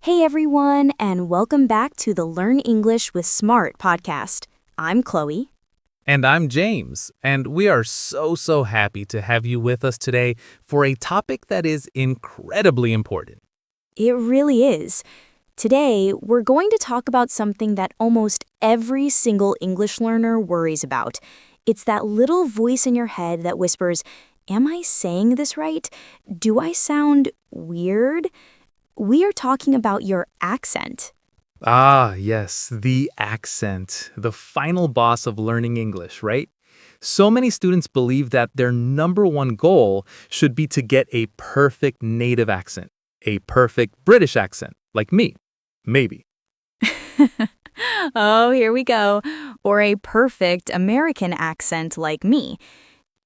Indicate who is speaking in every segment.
Speaker 1: Hey everyone, and welcome back to the Learn English with Smart podcast. I'm Chloe.
Speaker 2: And I'm James, and we are so happy to have you with us today for a topic that is incredibly important.
Speaker 1: It really is. Today, we're going to talk about something that almost every single English learner worries about. It's that little voice in your head that whispers, "Am I saying this right? Do I sound weird?" We are talking about your accent.
Speaker 2: Ah, yes, the accent, the final boss of learning English, right? So many students believe that their number one goal should be to get a perfect native accent, a perfect British accent, like me. Maybe.
Speaker 1: Oh, here we go. Or a perfect American accent like me.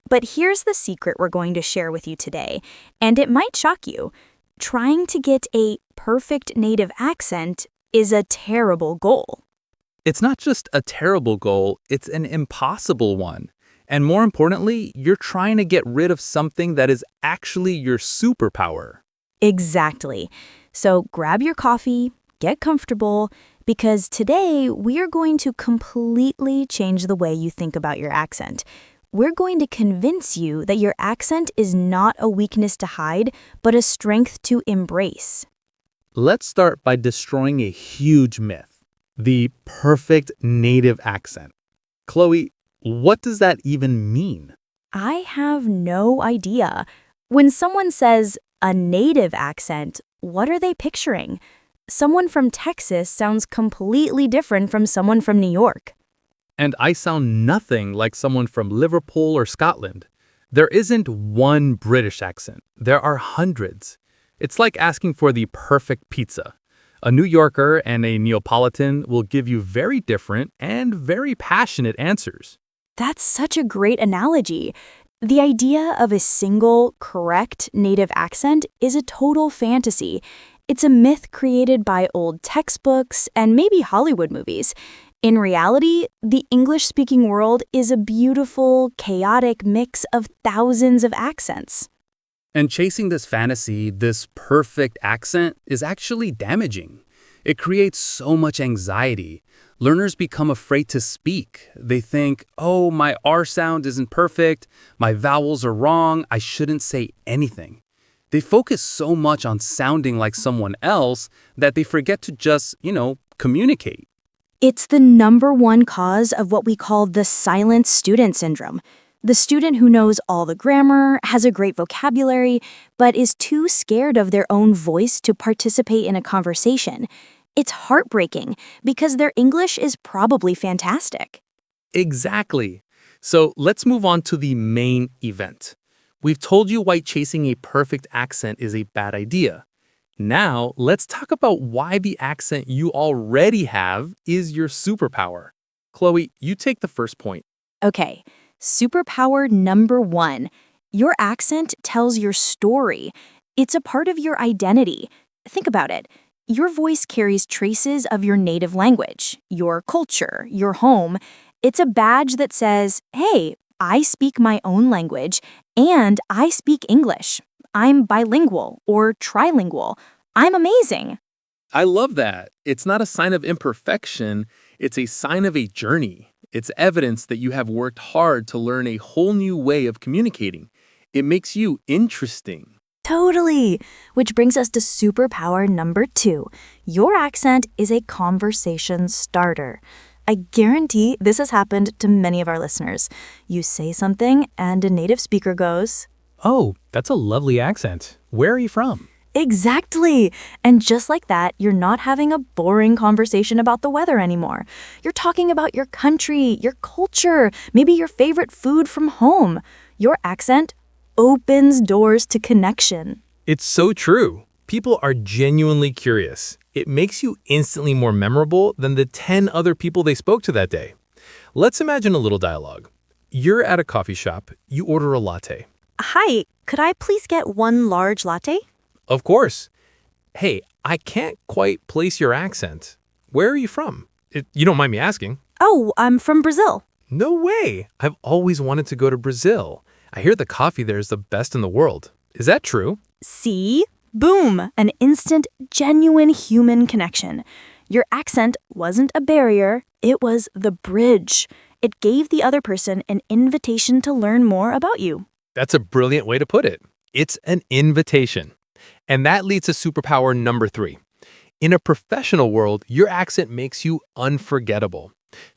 Speaker 1: But here's the secret we're going to share with you today, and it might shock you. Trying to get a perfect native accent is a terrible goal.
Speaker 2: It's not just a terrible goal, it's an impossible one. And more importantly, you're trying to get rid of something that is actually your superpower.
Speaker 1: Exactly. So grab your coffee, get comfortable, because today we are going to completely change the way you think about your accent. We're going to convince you that your accent is not a weakness to hide, but a strength to embrace.
Speaker 2: Let's start by destroying a huge myth, the perfect native accent. Chloe, what does that even mean?
Speaker 1: I have no idea. When someone says a native accent, what are they picturing? Someone from Texas sounds completely different from someone from New York.
Speaker 2: And I sound nothing like someone from Liverpool or Scotland. There isn't one British accent. There are hundreds. It's like asking for the perfect pizza. A New Yorker and a Neapolitan will give you very different and very passionate answers.
Speaker 1: That's such a great analogy. The idea of a single, correct native accent is a total fantasy. It's a myth created by old textbooks and maybe Hollywood movies. In reality, the English-speaking world is a beautiful, chaotic mix of thousands of accents.
Speaker 2: And chasing this fantasy, this perfect accent, is actually damaging. It creates so much anxiety. Learners become afraid to speak. They think, oh, my R sound isn't perfect, my vowels are wrong, I shouldn't say anything. They focus so much on sounding like someone else that they forget to just, communicate.
Speaker 1: It's the number one cause of what we call the silent student syndrome. The student who knows all the grammar, has a great vocabulary, but is too scared of their own voice to participate in a conversation. It's heartbreaking because their English is probably fantastic.
Speaker 2: Exactly. So let's move on to the main event. We've told you why chasing a perfect accent is a bad idea. Now, let's talk about why the accent you already have is your superpower. Chloe, you take the first point.
Speaker 1: Okay, superpower number one. Your accent tells your story. It's a part of your identity. Think about it. Your voice carries traces of your native language, your culture, your home. It's a badge that says, hey, I speak my own language and I speak English. I'm bilingual or trilingual. I'm amazing.
Speaker 2: I love that. It's not a sign of imperfection, it's a sign of a journey. It's evidence that you have worked hard to learn a whole new way of communicating. It makes you interesting.
Speaker 1: Totally. Which brings us to superpower number two. Your accent is a conversation starter. I guarantee this has happened to many of our listeners. You say something and a native speaker goes,
Speaker 2: Oh, that's a lovely accent. Where are you from?
Speaker 1: exactly. And just like that, you're not having a boring conversation about the weather anymore. You're talking about your country, your culture, maybe your favorite food from home. Your accent opens doors to connection.
Speaker 2: It's so true. People are genuinely curious. It makes you instantly more memorable than the 10 other people they spoke to that day. Let's imagine a little dialogue. You're at a coffee shop. You order a latte.
Speaker 1: Hi, could I please get one large latte?
Speaker 2: Of course. Hey, I can't quite place your accent. Where are you from? You don't mind me asking?
Speaker 1: Oh, I'm from Brazil.
Speaker 2: No way. I've always wanted to go to Brazil. I hear the coffee there is the best in the world. Is that true?
Speaker 1: See? Boom! An instant, genuine human connection. Your accent wasn't a barrier, it was the bridge. It gave the other person an invitation to learn more about you.
Speaker 3: That's a brilliant way to put it. It's an invitation. And that leads to superpower number 3. In a professional world, your accent makes you unforgettable.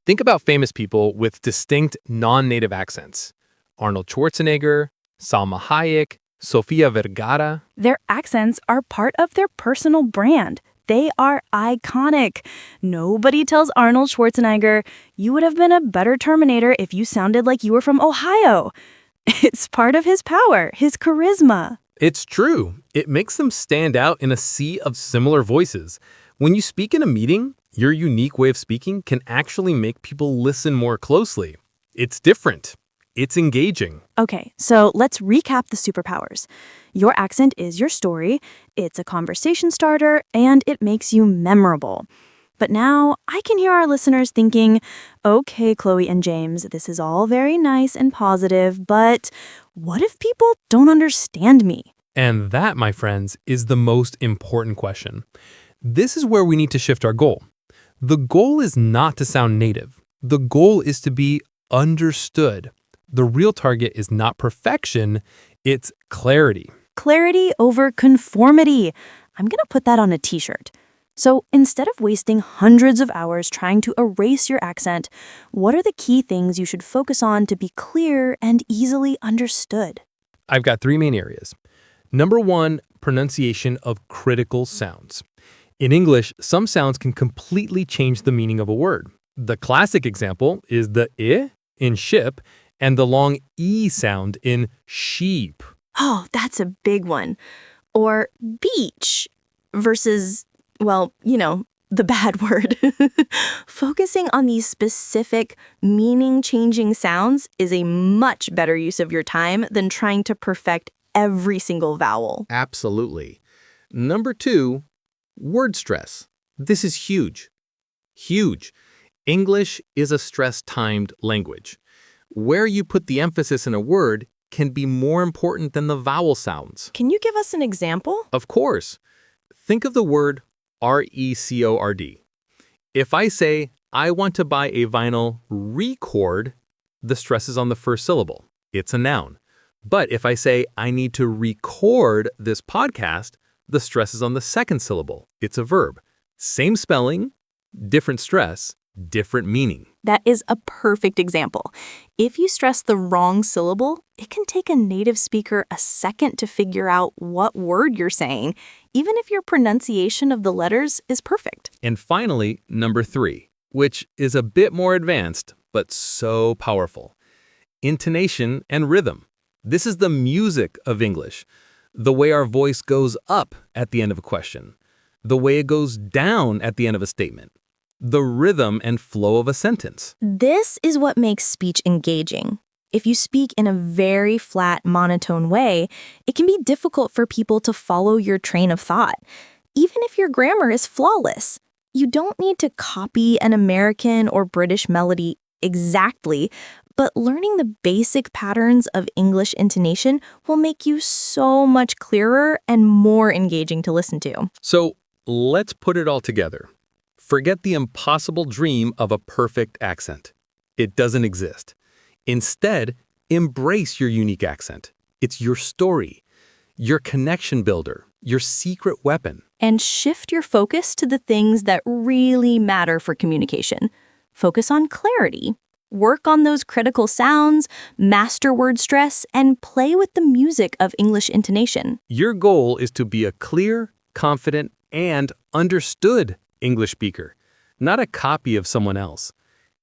Speaker 3: Think about famous people with distinct non-native accents. Arnold Schwarzenegger, Salma Hayek, Sofia Vergara.
Speaker 1: Their accents are part of their personal brand. They are iconic. Nobody tells Arnold Schwarzenegger, "You would have been a better Terminator if you sounded like you were from Ohio." It's part of his power, his charisma.
Speaker 3: It's true. It makes them stand out in a sea of similar voices. When you speak in a meeting, your unique way of speaking can actually make people listen more closely. It's different. It's engaging.
Speaker 1: Okay, so let's recap the superpowers. Your accent is your story, it's a conversation starter, and it makes you memorable. But now I can hear our listeners thinking, okay, Chloe and James, this is all very nice and positive, but what if people don't understand me?
Speaker 3: And that, my friends, is the most important question. This is where we need to shift our goal. The goal is not to sound native. The goal is to be understood. The real target is not perfection, it's clarity.
Speaker 1: Clarity over conformity. I'm going to put that on a t-shirt. So instead of wasting hundreds of hours trying to erase your accent, what are the key things you should focus on to be clear and easily understood?
Speaker 3: I've got 3 main areas. Number 1, pronunciation of critical sounds. In English, some sounds can completely change the meaning of a word. The classic example is the I in ship and the long E sound in sheep.
Speaker 1: Oh, that's a big one. Or beach versus, well, the bad word. Focusing on these specific meaning-changing sounds is a much better use of your time than trying to perfect every single vowel.
Speaker 2: Absolutely. Number 2, word stress. This is huge. Huge. English is a stress-timed language. Where you put the emphasis in a word can be more important than the vowel sounds.
Speaker 1: Can you give us an example?
Speaker 2: Of course. Think of the word record. If I say, I want to buy a vinyl record, the stress is on the first syllable. It's a noun. But if I say, I need to record this podcast, the stress is on the second syllable. It's a verb. Same spelling, different stress, different meaning.
Speaker 1: That is a perfect example. If you stress the wrong syllable, it can take a native speaker a second to figure out what word you're saying, even if your pronunciation of the letters is perfect.
Speaker 2: And finally, number 3, which is a bit more advanced, but so powerful. Intonation and rhythm. This is the music of English. The way our voice goes up at the end of a question. The way it goes down at the end of a statement. The rhythm and flow of a sentence.
Speaker 1: This is what makes speech engaging. If you speak in a very flat, monotone way, it can be difficult for people to follow your train of thought, even if your grammar is flawless. You don't need to copy an American or British melody exactly, but learning the basic patterns of English intonation will make you so much clearer and more engaging to listen to.
Speaker 2: So let's put it all together. Forget the impossible dream of a perfect accent. It doesn't exist. Instead, embrace your unique accent. It's your story, your connection builder, your secret weapon.
Speaker 1: And shift your focus to the things that really matter for communication. Focus on clarity. Work on those critical sounds, master word stress, and play with the music of English intonation.
Speaker 2: Your goal is to be a clear, confident, and understood English speaker, not a copy of someone else.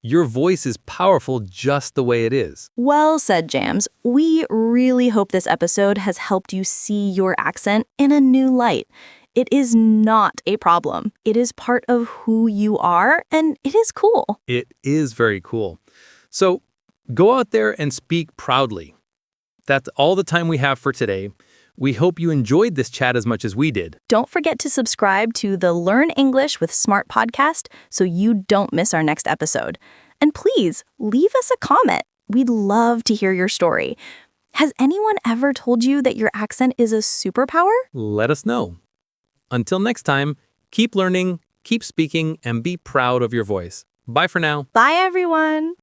Speaker 2: Your voice is powerful just the way it is.
Speaker 1: Well said, Jams. We really hope this episode has helped you see your accent in a new light. It is not a problem. It is part of who you are, and it is cool.
Speaker 2: It is very cool. So go out there and speak proudly. That's all the time we have for today. We hope you enjoyed this chat as much as we did.
Speaker 1: Don't forget to subscribe to the Learn English with Smart podcast so you don't miss our next episode. And please, leave us a comment. We'd love to hear your story. Has anyone ever told you that your accent is a superpower?
Speaker 3: Let us know. Until next time, keep learning, keep speaking, and be proud of your voice. Bye for now.
Speaker 1: Bye, everyone.